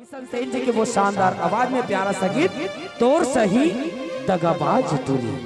किशन सेन जी के वो शानदार आवाज में प्यारा सा गीत तोर सही दगाबाज तूने।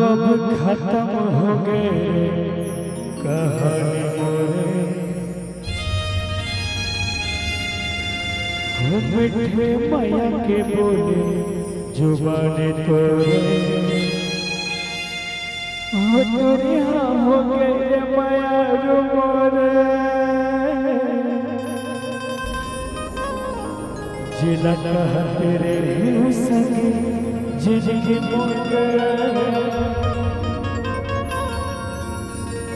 अब खत्म हो गए कहानी मोरे, हो मिठे माया के बोले जुबानी तोरे, हो तोरे हाँ हो गए माया रो मोरे, जिला कहा तेरे सगे जिंदगी मोरे,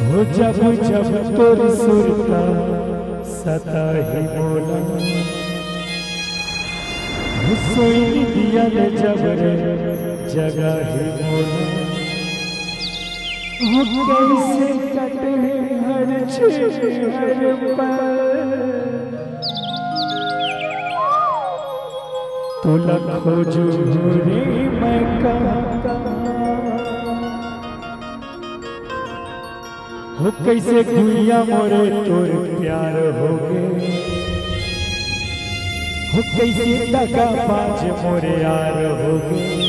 हो जब जब तोर सुरता सता ही बोला, सोई दिया ले जब रे जगह ही बोला, हो कैसे कटे हर छे हर पल, तो लखो जूरी मैं कहाँ हो कैसे गुइया मोरे तोर प्यार हो गए, हो कैसे दगाबाज मोरे यार हो गए,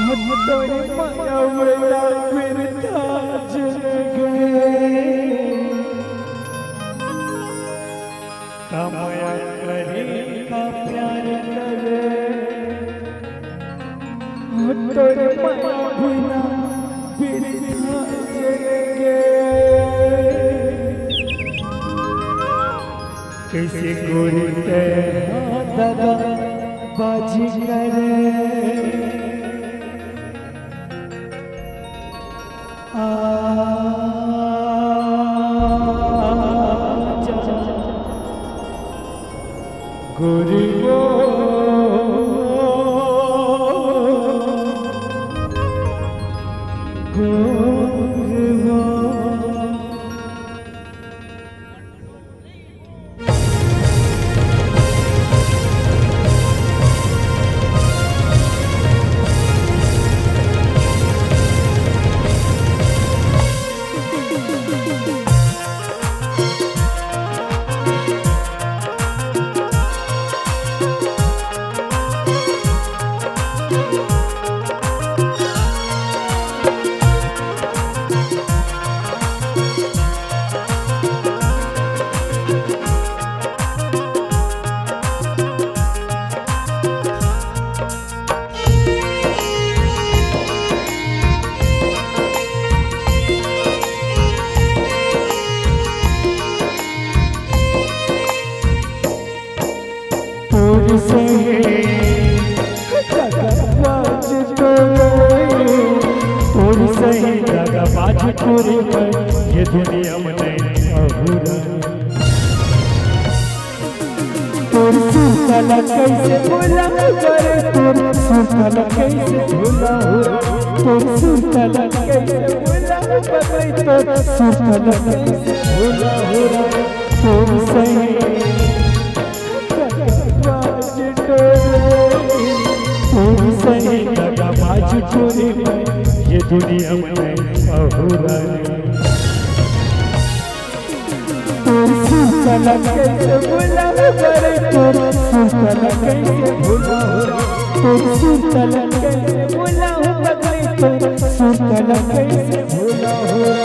हो तोरे माया मेरा फिर ताज गए, का माया करे का प्यार करे, हो तोरे माया बिना फिर कैसे गोरी दगा बाजी करे, गोरी दगाबाज तोरे ये दुनिया में अधूरा, तोर सुतला कैसे भूला करे, तोर सुतला कैसे भूला हो, तोर सुतला कैसे भूला पकई, तोर सुतला कैसे भूला हो, तोर सही दगाबाज तोरे, तोर सही दगाबाज तोरे ये दुनिया में अधूरा, तोर सुतला कैसे भूला करे, तोर सुतला कैसे भूला हो, तोर सुतला कैसे भूला हो पगली, तोर सुतला कैसे भूला हो।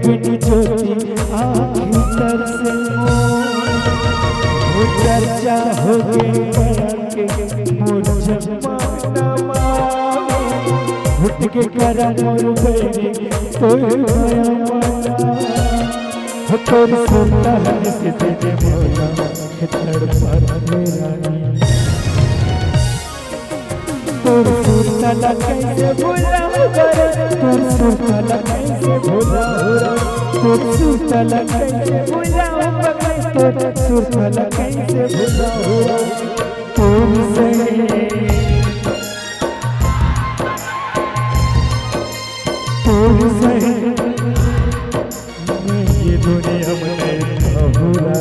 बिन ज्योति आँखी तर से वो चर्चा हो गई के मोर जमाना उठ के करा मोर बैरी तोर माया माना तोर सुनता है से तेरे मौला तड़पा मेरा तोर सुरतला कैसे भूला करे तोर सुरतला कैसे भूला तोर सुरतला कैसे भूला तोर सुरतला कैसे भूला तोर से ये दुनिया में भूला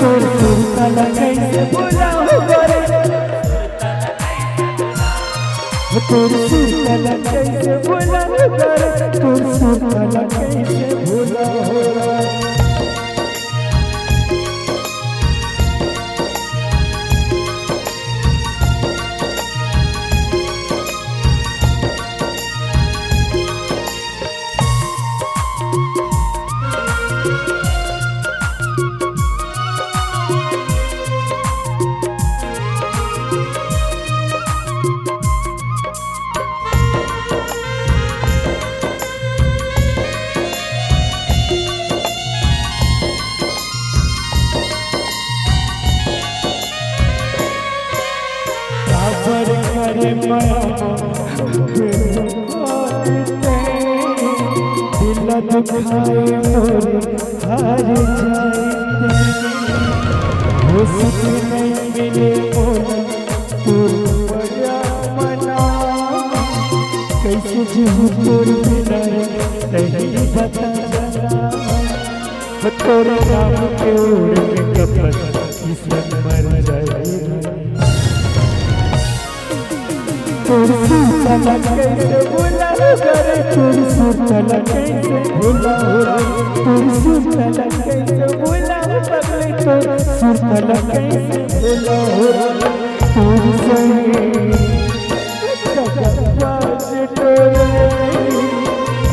तोर सुरतला कैसे भूला तोर सुरतला कैसे भूला तोर सुरतला कैसे भूला करे दिल दुखाए मोरे हार जाए हो सुख नहीं मिले मोला तोर बड़ा मना कैसे जीव तोर बिना नहीं बता तोर नाम के ओर में कपल किसन मर जाए तोर सुरतला कैसे भूला करे तोर सुरतला कैसे भूला तोर सुरतला कैसे भूला तोर सुरतला कैसे भूला तोर सही दगाबाज टोरे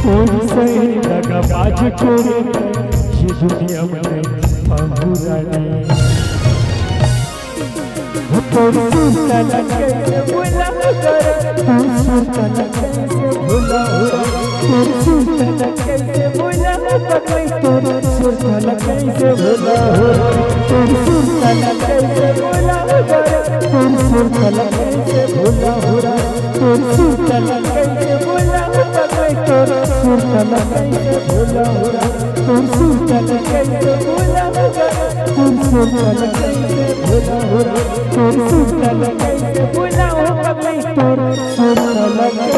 तोर सही दगाबाज टोरे ये दुनिया में बहुरानी तोर सुरतला कैसे भूला तोर सुरतला कैसे भूला तोर सुरतला कैसे भूला तोर सुरतला कैसे भूला तोर सुरतला कैसे भूला तोर सुरतला कैसे भूला तोर सुरतला कैसे भूला तोर सुरतला कैसे भूला तोर सुरतला कैसे भूला तोर सुरतला कैसे भूला तोर सुरतला कैसे भूला तोर सुरतला